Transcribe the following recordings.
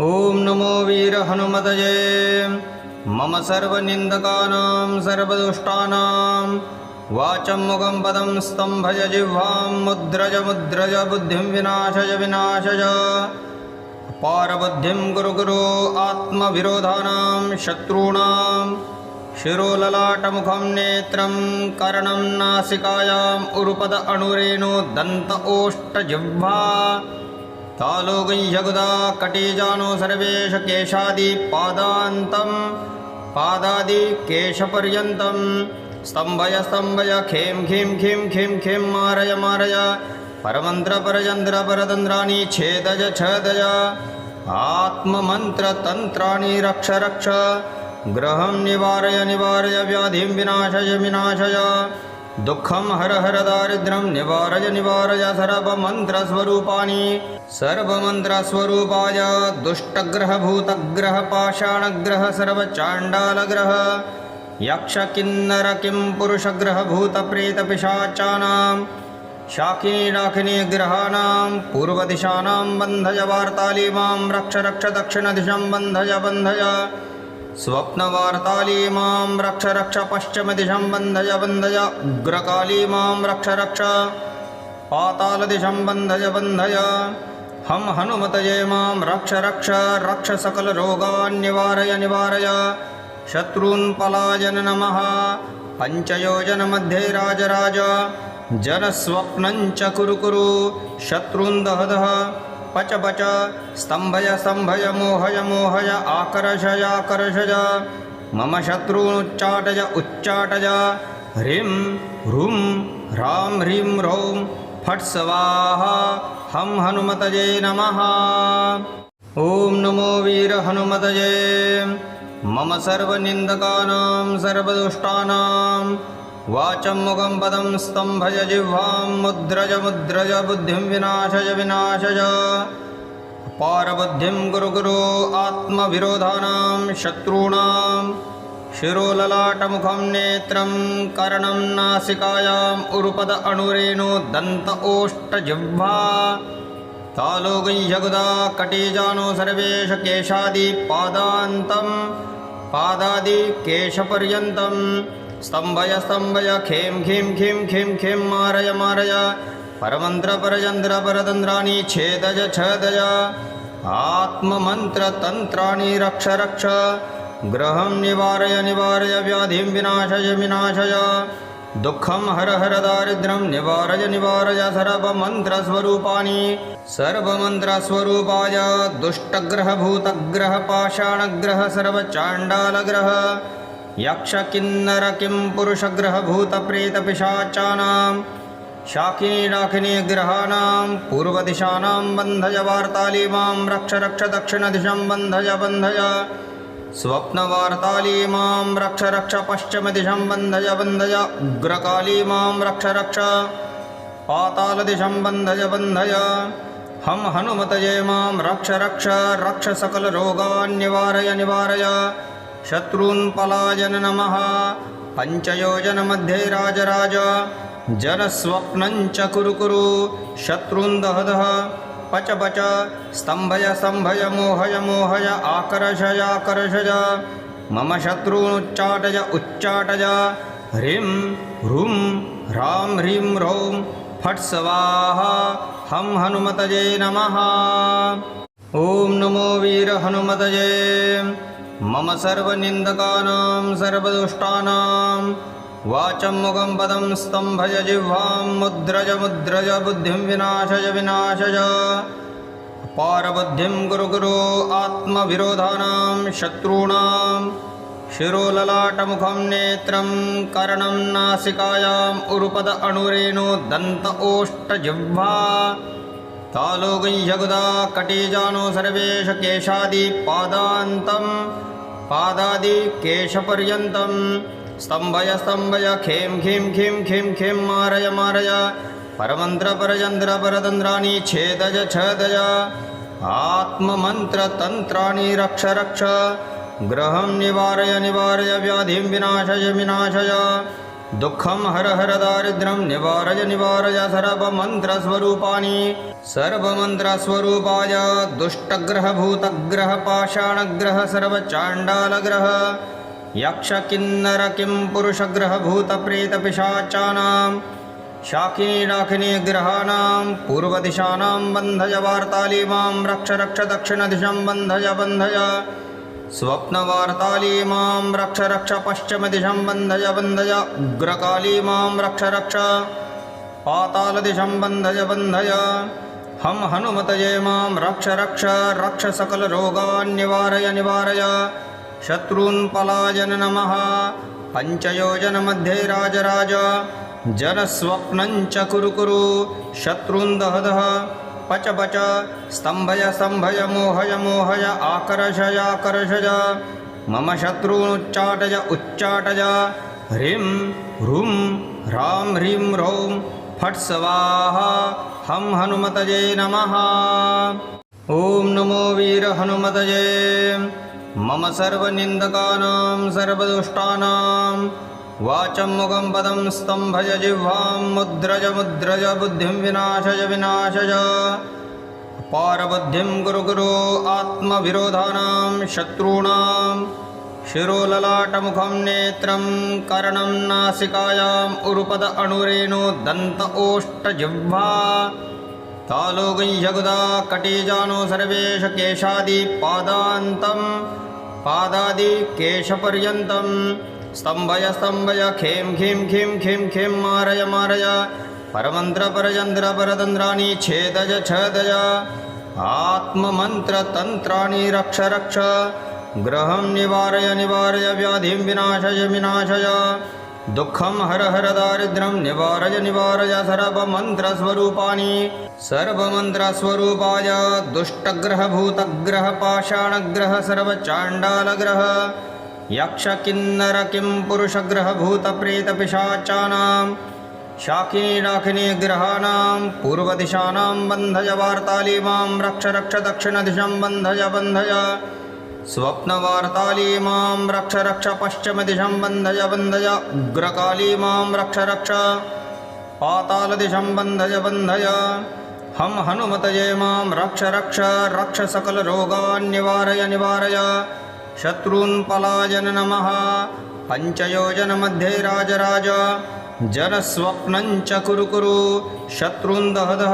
ओम नमो वीर हनुमतये मम सर्वनिंदकानां सर्वदुष्टानां वाचं मुखं पदं स्तंभय जिह्वां मुद्रज मुद्रज बुद्धिं विनाशय विनाशय पारबुद्धिं गुरु गुरु आत्मविरोधानां शत्रूणां शिरोललाटमुखं नेत्रं कर्णं नासिकायाम् उरुपद अणुरेणु दन्त ओष्ठजिह्वा तालुगय्यगुदा कटिजानो सर्वेश केशादि पादान्तं पादादि केशपर्यन्तं स्तंभय स्तंभय खें खीं खीं खीं खीं मारय मारय परमन्त्र परयन्त्र परतन्त्राणि छेदय छेदय आत्ममन्त्रतन्त्राणि रक्ष रक्ष ग्रहं निवारय निवारय व्याधिं विनाशय विनाशय दुःखं हर हर दारिद्र्यं निवारय निवारय सर्वमन्त्रस्वरूपाय दुष्टग्रह भूतग्रह पाषाणग्रह सर्वचाण्डालग्रह यक्ष किन्नर किं पुरुषग्रह भूतप्रेतपिशाचानां शाकिनी डाकिनी ग्रहाणां पूर्वदिशानां बन्धय वार्ताली मां रक्ष रक्ष दक्षिणदिशं बन्धय बन्धय स्वप्नवार्ताली मां रक्ष रक्ष पश्चिमदिशं बन्धय बन्धय उग्रकाली मां रक्ष रक्ष पातालदिशं बन्धय बन्धय हम हनुमतये मां रक्ष रक्ष रक्ष सकलरोगान् निवारय निवारय शत्रून् पलायन नमः पञ्चयोजनमध्ये राजराज जनस्वप्नं च कुरु कुरु शत्रून् दह दह पच पच स्तंभय स्तंभय मोहय मोहय आकर्षय आकर्षय मम शत्रून् उच्चाटय उच्चाटय ह्रीं ह्रूं ह्रां ह्रीं ह्रौं फट् स्वाहा हम हनुमतये नमः। ओम नमो वीर हनुमतये मम सर्वनिंदकानां सर्वदुष्टानां वाचं मुखं पदं स्तंभय जिह्वां मुद्रज मुद्रज बुद्धिं विनाशय विनाशय पारबुद्धिं गुरु गुरु आत्मविरोधानां शत्रूणां शिरोललाटमुखं नेत्रं कर्णं नासिकायाम् उरुपद अणुरेणु दन्त ओष्ठजिह्वा तालुगय्यगुदा कटिजानो सर्वेश केशादि पादान्तं पादादि केशपर्यन्तं स्तंभय स्तंभय खें खीं खीं खीं खीं मारय मारय परमन्त्र परयन्त्र परतन्त्राणि छेदय छेदय आत्ममन्त्रतन्त्राणि रक्ष रक्ष ग्रहं निवारय निवारय व्याधिं विनाशय विनाशय दुःखं हर हर दारिद्र्यं निवारय निवारय सर्वमन्त्रस्वरूपाय दुष्टग्रह भूतग्रह पाषाणग्रह सर्वचाण्डालग्रह यक्ष किन्नर किं पुरुषग्रह भूतप्रेतपिशाचानां शाकिनी डाकिनी ग्रहाणां पूर्वदिशानां बन्धय वार्ताली मां रक्ष रक्ष दक्षिणदिशं बन्धय बन्धय स्वप्नवार्ताली मां रक्ष रक्ष पश्चिमदिशं बन्धय बन्धय उग्रकाली मां रक्ष रक्ष पातालदिशं बन्धय बन्धय हम हनुमतये मां रक्ष रक्ष रक्ष सकलरोगान् निवारय निवारय शत्रून् पलायन नमः पञ्चयोजनमध्ये राजराज जनस्वप्नं च कुरु कुरु शत्रून् दह दह पच पच स्तंभय स्तंभय मोहय मोहय आकर्षय आकर्षय मम शत्रून् उच्चाटय उच्चाटय ह्रीं ह्रूं ह्रां ह्रीं ह्रौं फट् स्वाहा हम हनुमतये नमः। ओम नमो वीर हनुमतये मम सर्वनिंदकानां सर्वदुष्टानां वाचं मुखं पदं स्तंभय जिह्वां मुद्रज मुद्रज बुद्धिं विनाशय विनाशय पारबुद्धिं गुरु गुरु आत्मविरोधानां शत्रूणां शिरोललाटमुखं नेत्रं कर्णं नासिकायाम् उरुपद अणुरेणु दन्त ओष्ठजिह्वा तालुगय्यगुदा कटिजानो सर्वेश केशादि पादान्तं पादादि केशपर्यन्तं स्तंभय स्तंभय खें खीं खीं खीं खीं मारय मारय परमन्त्र परयन्त्र परतन्त्राणि छेदय छेदय आत्ममन्त्रतन्त्राणि रक्ष रक्ष ग्रहं निवारय निवारय व्याधिं विनाशय विनाशय दुःखं हर हर दारिद्र्यं निवारय निवारय सर्वमन्त्रस्वरूपाणि सर्वमन्त्रस्वरूपाय दुष्टग्रहभूतग्रह पाषाणग्रह सर्वचाण्डालग्रह यक्षकिन्नर किं पुरुषग्रह भूतप्रेतपिशाचानां शाकिनी डाकिनी ग्रहाणां पूर्वदिशानां बन्धय वार्ताली मां रक्ष रक्ष दक्षिणदिशं बन्धय बन्धय स्वप्नवार्ताली मां रक्ष रक्ष पश्चिमदिशं बन्धय बन्धय उग्रकाली मां रक्ष रक्ष पातालदिशं बन्धय बन्धय हम हनुमतये मां रक्ष रक्ष रक्ष सकलरोगान् निवारय निवारय शत्रून् पलायन नमः पञ्चयोजनमध्ये राजराज जनस्वप्नं च कुरु कुरु शत्रून् दह दह पच पच स्तम्भय स्तम्भय मोहय मोहय आकर्षय आकर्षय मम शत्रूनुच्चाटय उच्चाटय ह्रीं ह्रूं ह्रां ह्रीं ह्रौं फट् स्वाहा हम हनुमतये नमः। ॐ नमो वीर हनुमतये। मम सर्वनिन्दकानां सर्वदुष्टानां वाचं मुखं पदं स्तम्भय जिह्वां मुद्रय मुद्रय बुद्धिं विनाशय विनाशय पारबुद्धिं कुरु कुरु आत्मविरोधानां शत्रूणां शिरोललाटमुखं नेत्रं कर्णं नासिकायाम् उरुपद अणुरेणु दन्त ओष्ठजिह्वा तालुगुह्यगुदा कटिजानु सर्वेश केशादि पादान्तं पादादि केशपर्यन्तं स्तम्भय स्तम्भय खें खीं खीं खीं खीं मारय मारय परमन्त्र परयन्त्र परतन्त्राणि छेदय छेदय आत्ममन्त्रतन्त्राणि रक्ष रक्ष ग्रहं निवारय निवारय व्याधिं विनाशय विनाशय दुःखं हर हर दारिद्र्यं निवारय निवारय सर्वमन्त्रस्वरूपाणि सर्वमन्त्रस्वरूपाय दुष्टग्रहभूतग्रह पाषाणग्रह सर्वचाण्डालग्रह यक्षकिन्नर किं पुरुषग्रह भूतप्रेतपिशाचानां शाकिनी डाकिनी ग्रहाणां पूर्वदिशानां बन्धय वार्ताली मां रक्ष रक्ष दक्षिणदिशं बन्धय बन्धय स्वप्नवार्ताली मां रक्ष रक्ष पश्चिमदिशं बन्धय बन्धय उग्रकाली मां रक्ष रक्ष पातालदिशं बन्धय बन्धय हम हनुमतये मां रक्ष रक्ष रक्ष सकलरोगान् निवारय निवारय शत्रून् पलायन नमः पञ्चयोजनमध्ये राजराज जनस्वप्नं च कुरु कुरु शत्रून् दह दह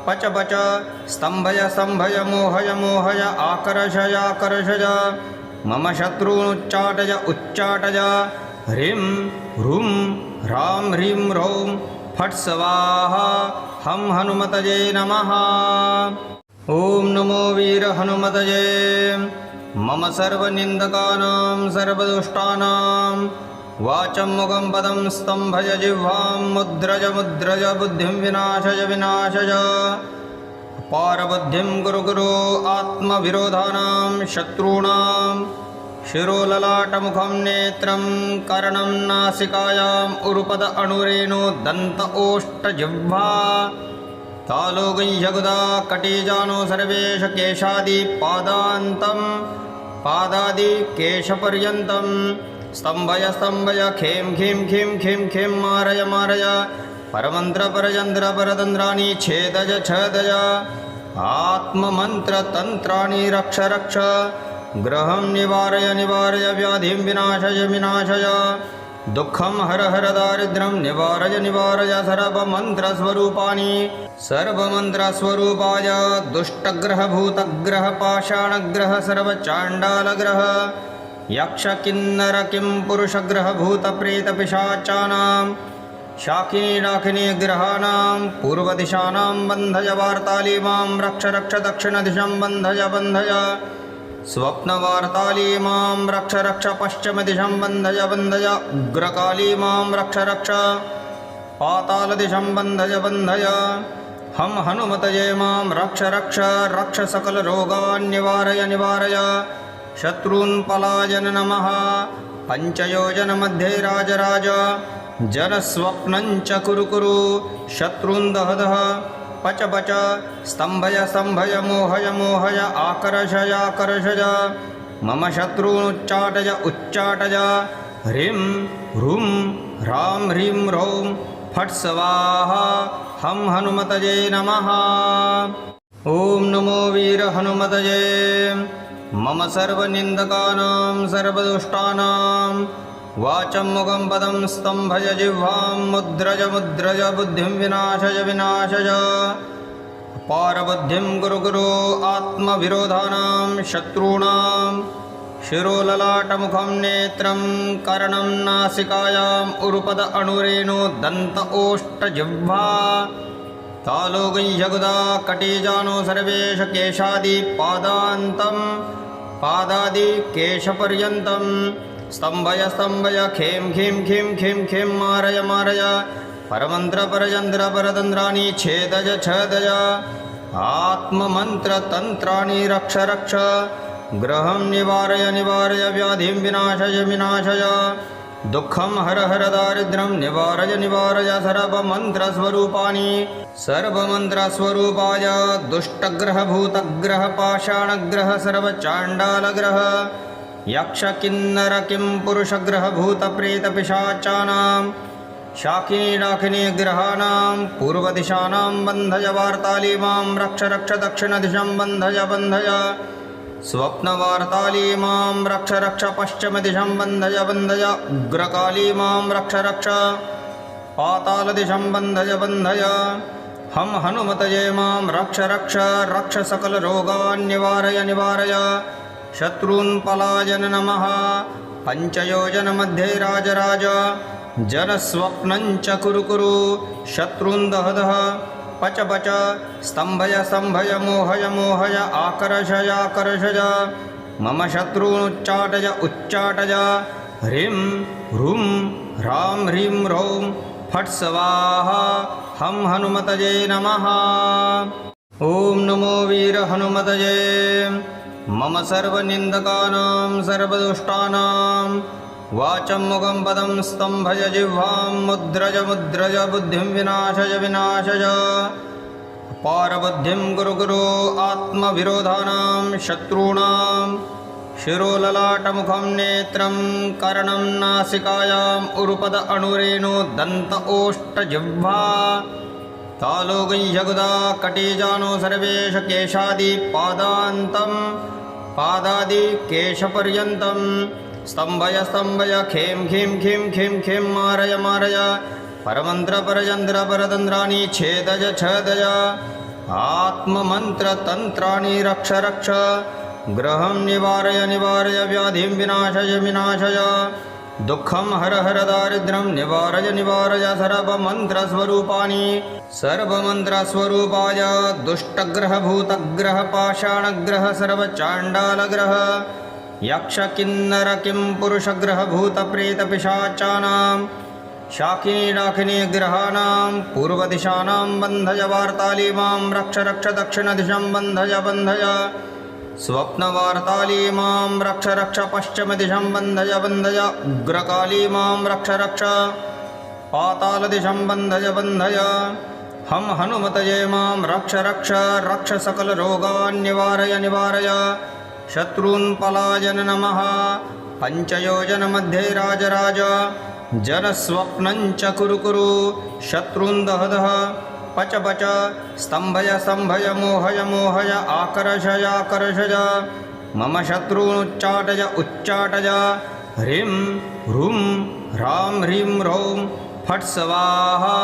पच पच स्तम्भय स्तम्भय मोहय मोहय आकर्षय आकर्षय मम शत्रूनुच्चाटय उच्चाटय ह्रीं ह्रूं ह्रां ह्रीं ह्रौं फट् स्वाहा हम हनुमतये नमः। ॐ नमो वीर हनुमतये। मम सर्वनिन्दकानां सर्वदुष्टानां वाचं मुखं पदं स्तम्भय जिह्वां मुद्रय मुद्रय बुद्धिं विनाशय विनाशय पारबुद्धिं कुरु कुरु आत्मविरोधानां शत्रूणां शिरोललाटमुखं नेत्रं कर्णं नासिकायाम् उरुपद अणुरेणु दन्त ओष्ठजिह्वा तालुगुह्यगुदा कटिजानु सर्वेश केशादि पादान्तं पादादि केशपर्यन्तं स्तम्भय स्तम्भय खें खीं खीं खीं खीं मारय मारय परमन्त्र परयन्त्र परतन्त्राणि छेदय छेदय आत्ममन्त्रतन्त्राणि रक्ष रक्ष ग्रहं निवारय निवारय व्याधिं विनाशय विनाशय दुःखं हर हर दारिद्र्यं निवारय निवारय सर्वमन्त्रस्वरूपाणि सर्वमन्त्रस्वरूपाय दुष्टग्रहभूतग्रह पाषाणग्रह सर्वचाण्डालग्रह यक्षकिन्नर किं पुरुषग्रह भूतप्रेतपिशाचानां शाकिनी डाकिनी ग्रहाणां पूर्वदिशानां बन्धय वार्ताली मां रक्ष रक्ष दक्षिणदिशं बन्धय बन्धय स्वप्नवार्ताली मां रक्ष रक्ष पश्चिमदिशं बन्धय बन्धय उग्रकाली मां रक्ष रक्ष पातालदिशं बन्धय बन्धय हम हनुमतये मां रक्ष रक्ष रक्ष सकलरोगान् निवारय निवारय शत्रून् पलायन नमः पञ्चयोजनमध्ये राजराज जनस्वप्नं च कुरु कुरु शत्रून् दह दह पच पच स्तम्भय स्तम्भय मोहय मोहय आकर्षय आकर्षय मम शत्रूनुच्चाटय उच्चाटय ह्रीं ह्रूं ह्रां ह्रीं ह्रौं फट् स्वाहा हं हनुमतये नमः। ॐ नमो वीर हनुमतये। मम सर्वनिन्दकानां सर्वदुष्टानां वाचं मुखं पदं स्तम्भय जिह्वां मुद्रय मुद्रय बुद्धिं विनाशय विनाशय पारबुद्धिं गुरु गुरु आत्मविरोधानां शत्रूणां शिरोललाटमुखं नेत्रं कर्णं नासिकायाम् उरुपद अणुरेणु दन्त ओष्ठजिह्वा तालुगञ्जगुदा कटिजानो सर्वेश केशादि पादान्तं पादादि केशपर्यन्तं स्तम्भय स्तम्भय खें खीं खीं खीं खीं मारय मारय परमन्त्र परयन्त्र परतन्त्राणि छेदय छेदय आत्ममन्त्रतन्त्राणि रक्ष रक्ष ग्रहं निवारय निवारय व्याधिं विनाशय विनाशय दुःखं हर हर दारिद्र्यं निवारय निवारय सर्वमन्त्रस्वरूपाणि सर्वमन्त्रस्वरूपाय दुष्टग्रह भूतग्रह पाषाणग्रह सर्वचाण्डालग्रह यक्ष किन्नर किं पुरुषग्रह भूतप्रेतपिशाचानां शाकिनी डाकिनी ग्रहाणां पूर्वदिशानां बन्धय वार्तालीमां रक्ष रक्ष दक्षिणदिशं बन्धय बन्धय स्वप्नवार्तालीमां रक्ष रक्ष पश्चिमदिशं बन्धय बन्धय उग्रकालीमां रक्ष रक्ष पातालदिशं बन्धय बन्धय हं हनुमतये मां रक्ष रक्ष रक्ष सकलरोगान् निवारय निवारय शत्रून् पलायन नमः। पञ्चयोजनमध्ये राजराज जनस्वप्नञ्च कुरु कुरु शत्रून् दह दह पच पच स्तम्भय स्तम्भय मोहय मोहय आकर्षय आकर्षय मम शत्रूनुच्चाटय उच्चाटय ह्रीं ह्रूं ह्रां ह्रीं ह्रौं फट् स्वाहा हं हनुमतये नमः। ॐ नमो वीर हनुमतये। मम सर्वनिन्दकानां सर्वदुष्टानां वाचं मुखं पदं स्तम्भय जिह्वां मुद्रय मुद्रय बुद्धिं विनाशय विनाशय पारबुद्धिं गुरु गुरु आत्मविरोधानां शत्रूणां शिरोललाटमुखं नेत्रं कर्णं नासिकायाम् उरुपद अणुरेणु दन्त ओष्ठजिह्वा तालुगञ्जगुदा कटिजानो सर्वेश केशादि पादान्तं पादादि केशपर्यन्तं स्तम्भय स्तम्भय खें खीं खीं खीं खीं मारय मारय परमन्त्र परयन्त्र परतन्त्राणि छेदय छेदय आत्ममन्त्रतन्त्राणि रक्ष रक्ष ग्रहं निवारय निवारय व्याधिं विनाशय विनाशय दुःखं हर हर दारिद्र्यं निवारय निवारय सर्वमन्त्रस्वरूपाणि सर्वमन्त्रस्वरूपाय दुष्टग्रह भूतग्रह पाषाणग्रह सर्वचाण्डालग्रह यक्ष किन्नर किं पुरुषग्रह भूतप्रेतपिशाचानां शाकिनी डाकिनी ग्रहाणां पूर्वदिशानां बन्धय वार्तालीमां रक्ष रक्ष दक्षिणदिशं बन्धय बन्धय स्वप्नवार्तालीमां रक्ष रक्ष पश्चिमदिशं बन्धय बन्धय उग्रकालीमां रक्ष रक्ष पातालदिशं बन्धय बन्धय हं हनुमतये मां रक्ष रक्ष रक्ष सकलरोगान् निवारय निवारय शत्रून् पलायन नमः। पञ्चयोजनमध्ये राजराज जनस्वप्नञ्च कुरु कुरु शत्रून् दह दह पच पच स्तम्भय स्तम्भय मोहय मोहय आकर्षय आकर्षय मम शत्रूनुच्चाटय उच्चाटय ह्रीं ह्रूं ह्रां ह्रीं ह्रौं फट् स्वाहा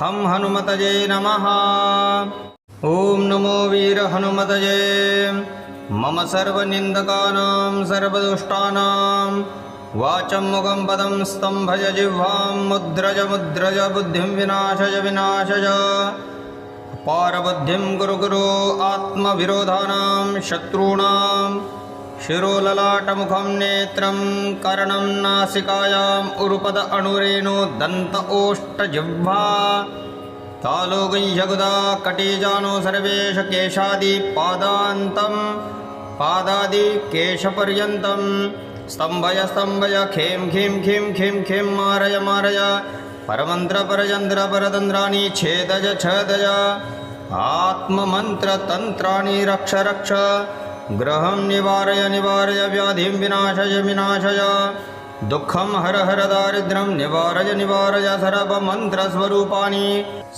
हं हनुमतये नमः। ॐ नमो वीर हनुमतये। मम सर्वनिन्दकानां सर्वदुष्टानां वाचं मुखं पदं स्तम्भय जिह्वां मुद्रय मुद्रय बुद्धिं विनाशय विनाशय पारबुद्धिं गुरु गुरु आत्मविरोधानां शत्रूणां शिरोललाटमुखं नेत्रं कर्णं नासिकायाम् उरुपद अणुरेणु दन्त ओष्ठजिह्वा तालुगञ्जगुदा कटिजानो सर्वेश केशादि पादान्तं पादादि केशपर्यन्तं स्तम्भय स्तम्भय खें खीं खीं खीं खीं मारय मारय परमन्त्र परयन्त्र परतन्त्राणि छेदय छेदय आत्ममन्त्रतन्त्राणि रक्ष रक्ष ग्रहं निवारय निवारय व्याधिं विनाशय विनाशय दुःखं हर हर दारिद्र्यं निवारय निवारय सर्वमन्त्रस्वरूपाणि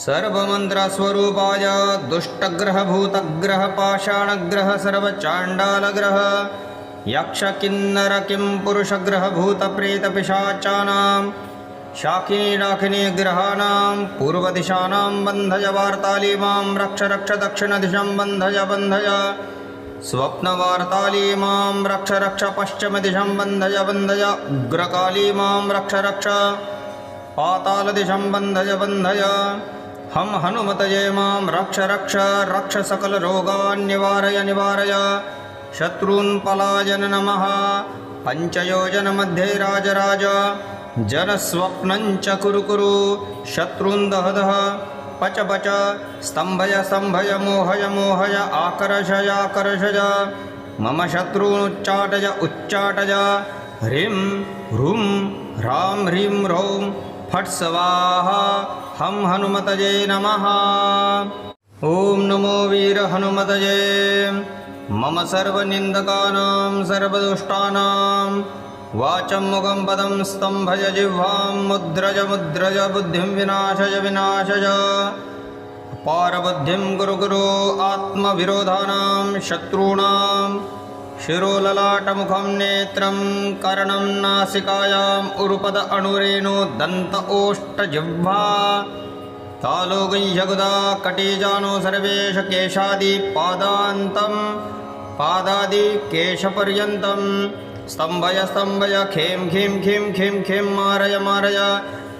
सर्वमन्त्रस्वरूपाय दुष्टग्रहभूतग्रह पाषाणग्रह सर्वचाण्डालग्रह यक्षकिन्नर किं पुरुषग्रह भूतप्रेतपिशाचानां शाकिनी डाकिनी ग्रहाणां पूर्वदिशानां बन्धय वार्ताली मां रक्ष रक्ष दक्षिणदिशं बन्धय बन्धय स्वप्नवार्ताली मां रक्ष रक्ष पश्चिमदिशं बन्धय बन्धय उग्रकाली मां रक्ष रक्ष पातालदिशं बन्धय बन्धय हम हनुमतये मां रक्ष रक्ष रक्ष सकलरोगान् निवारय निवारय शत्रून् पलायन नमः पञ्चयोजनमध्ये राजराज जनस्वप्नं च कुरु कुरु शत्रून् दह दह पच पच स्तम्भय स्तम्भय मोहय मोहय आकर्षय आकर्षय मम शत्रून् उच्चाटय उच्चाटय ह्रीं ह्रूं ह्रां ह्रीं ह्रौं फट् स्वाहा हम हनुमतये नमः। ॐ नमो वीर हनुमतये। मम सर्वनिन्दकानां सर्वदुष्टानां वाचं मुखं पदं स्तम्भय जिह्वां मुद्रय मुद्रय बुद्धिं विनाशय विनाशय पारबुद्धिं गुरु गुरु आत्मविरोधानां शत्रूणां शिरोललाटमुखं नेत्रं कर्णं नासिकायाम् उरुपद अणुरेणु दन्त ओष्ठजिह्वा तालुगञ्जगुदा कटिजानो सर्वेश केशादि पादान्तं पादादि केशपर्यन्तं स्तम्भय स्तम्भय खें खीं खीं खीं खीं मारय मारय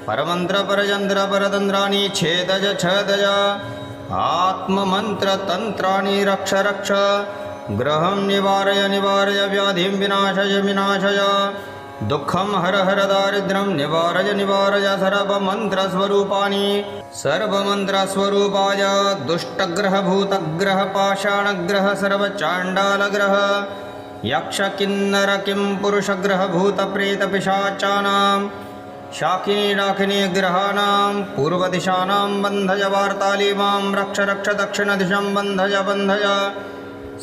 परमन्त्र परयन्त्र परतन्त्राणि छेदय छेदय आत्ममन्त्रतन्त्राणि रक्ष रक्ष ग्रहं निवारय निवारय व्याधिं विनाशय विनाशय दुःखं हर हर दारिद्र्यं निवारय निवारय सर्वमन्त्रस्वरूपाणि सर्वमन्त्रस्वरूपाय दुष्टग्रहभूतग्रह पाषाणग्रह सर्वचाण्डालग्रह यक्षकिन्नर किं पुरुषग्रह भूतप्रेतपिशाचानां शाकिनी डाकिनी ग्रहाणां पूर्वदिशानां बन्धय वार्ताली मां रक्ष रक्ष दक्षिणदिशं बन्धय बन्धय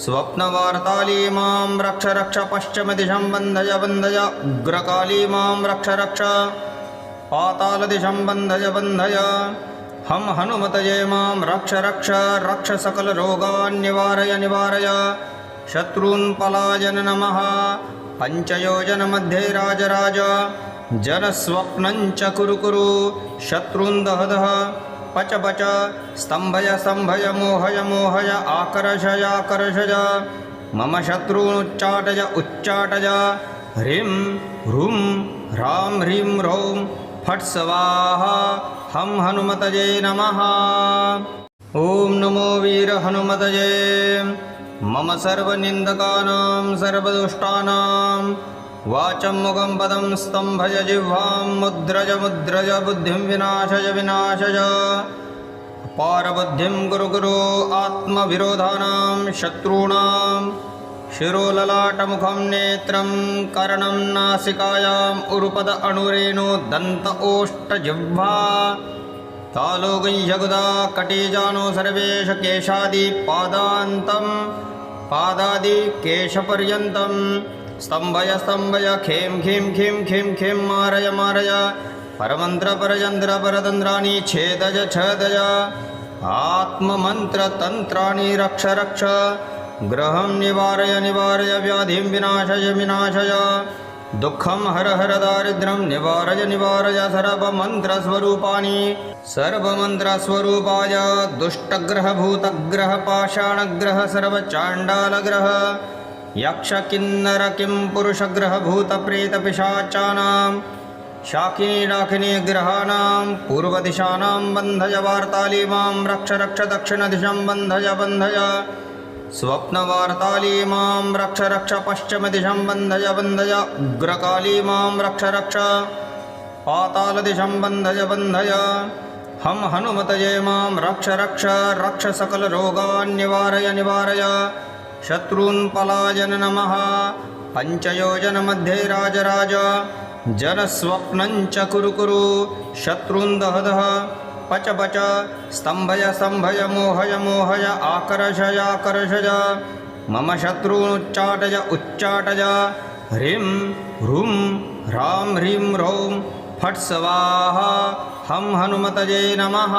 स्वप्नवार्ताली मां रक्ष रक्ष पश्चिमदिशं बन्धय बन्धय उग्रकाली मां रक्ष रक्ष पातालदिशं बन्धय बन्धय हम हनुमतये मां रक्ष रक्ष रक्ष सकलरोगान् निवारय निवारय शत्रून् पलायन नमः पञ्चयोजनमध्ये राजराज जनस्वप्नं च कुरु कुरु शत्रून् दह दह पच पच स्तम्भय स्तम्भय मोहय मोहय आकर्षय आकर्षय मम शत्रून् उच्चाटय उच्चाटय ह्रीं ह्रूं ह्रां ह्रीं ह्रौं फट् स्वाहा हम हनुमतये नमः। ॐ नमो वीर हनुमतये। मम सर्वनिन्दकानां सर्वदुष्टानां वाचं मुखं पदं स्तम्भय जिह्वां मुद्रय मुद्रय बुद्धिं विनाशय विनाशय पारबुद्धिं गुरु गुरु आत्मविरोधानां शत्रूणां शिरोललाटमुखं नेत्रं कर्णं नासिकायाम् उरुपद अणुरेणु दन्त ओष्ठजिह्वा तालुगञ्जगुदा कटिजानो सर्वेश केशादि पादान्तं पादादि केशपर्यन्तं स्तम्भय स्तम्भय खें खीं खीं खीं खीं मारय मारय परमन्त्र परयन्त्र परतन्त्राणि छेदय छेदय आत्ममन्त्रतन्त्राणि रक्ष रक्ष ग्रहं निवारय निवारय व्याधिं विनाशय विनाशय दुःखं हर हर दारिद्र्यं निवारय निवारय सर्वमन्त्रस्वरूपाणि सर्वमन्त्रस्वरूपाय दुष्टग्रहभूतग्रह पाषाणग्रह सर्वचाण्डालग्रह यक्षकिन्नर किं पुरुषग्रह भूतप्रेतपिशाचानां शाकिनी डाकिनी ग्रहाणां पूर्वदिशानां बन्धय वार्ताली मां रक्ष रक्ष दक्षिणदिशं बन्धय बन्धय स्वप्नवार्ताली मां रक्ष रक्ष पश्चिमदिशं बन्धय बन्धय उग्रकाली मां रक्ष रक्ष पातालदिशं बन्धय बन्धय हम हनुमतये मां रक्ष रक्ष रक्ष सकलरोगान् निवारय निवारय शत्रून् पलायन नमः पञ्चयोजनमध्ये राजराज जनस्वप्नं च कुरु कुरु शत्रून् दह दह पच पच स्तम्भय स्तम्भय मोहय मोहय आकर्षय आकर्षय मम शत्रून् उच्चाटय उच्चाटय ह्रीं ह्रूं ह्रां ह्रीं ह्रौं फट् स्वाहा हं हनुमतये नमः।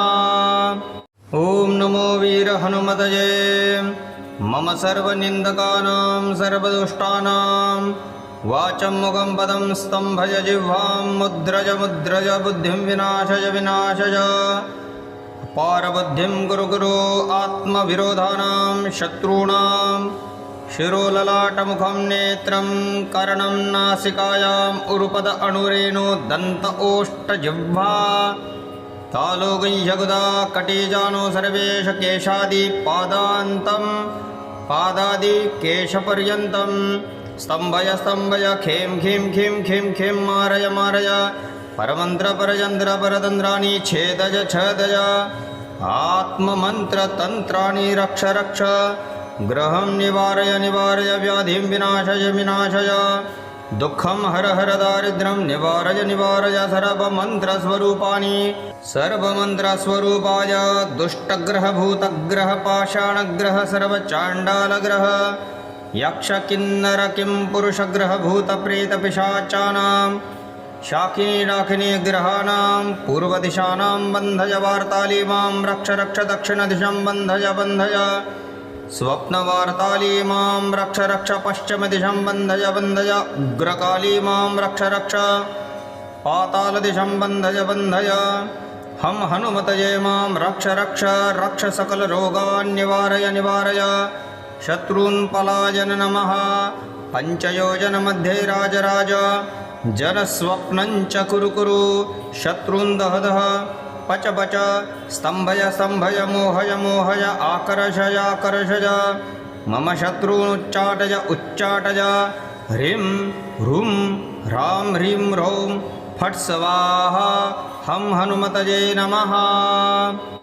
ॐ नमो वीर हनुमतये। मम सर्वनिन्दकानां सर्वदुष्टानां वाचं मुखं पदं स्तम्भय जिह्वां मुद्रज मुद्रज बुद्धिं विनाशय विनाशय। पारबुद्धिं कुरु कुरु आत्मविरोधानां शत्रूणां शिरोललाटमुखं नेत्रं कर्णं नासिकायाम् उरुपद अणुरेणु दन्त ओष्ठजिह्वा तालुगुह्यगुदा कटिजानु सर्वेश केशादि पादान्तं पादादि केशपर्यन्तं स्तम्भय स्तम्भय खें खीं खीं खीं खीं मारय मारय परमन्त्र परयन्त्र परतन्त्राणि छेदय छेदय आत्ममन्त्रतन्त्राणि रक्ष रक्ष ग्रहं निवारय निवारय व्याधिं विनाशय विनाशय दुःखं हर हर दारिद्र्यं निवारय निवारय सर्वमन्त्रस्वरूपाणि सर्वमन्त्रस्वरूपाय दुष्टग्रह भूतग्रह पाषाणग्रह सर्वचाण्डालग्रह यक्ष किन्नर किं पुरुषग्रह भूतप्रेतपिशाचानां शाकिनी डाकिनी ग्रहाणां पूर्वदिशानां बन्धय वार्ताली मां रक्ष रक्ष दक्षिणदिशं बन्धय बन्धय स्वप्नवार्ताली मां रक्ष रक्ष पश्चिमदिशं बन्धय बन्धय उग्रकाली मां रक्ष रक्ष पातालदिशं बन्धय बन्धय हं हनुमतये मां रक्ष रक्ष रक्ष सकलरोगान् निवारय निवारय शत्रून् पलायन नमः। पञ्चयोजनमध्ये राजराज जनस्वप्नं च कुरु कुरु शत्रून् दह दह पच पच स्तम्भय स्तम्भय मोहय मोहय आकर्षय आकर्षय मम शत्रून् उच्चाटय उच्चाटय ह्रीं ह्रूं ह्रां ह्रीं ह्रौं फट् स्वाहा हं हनुमतये नमः।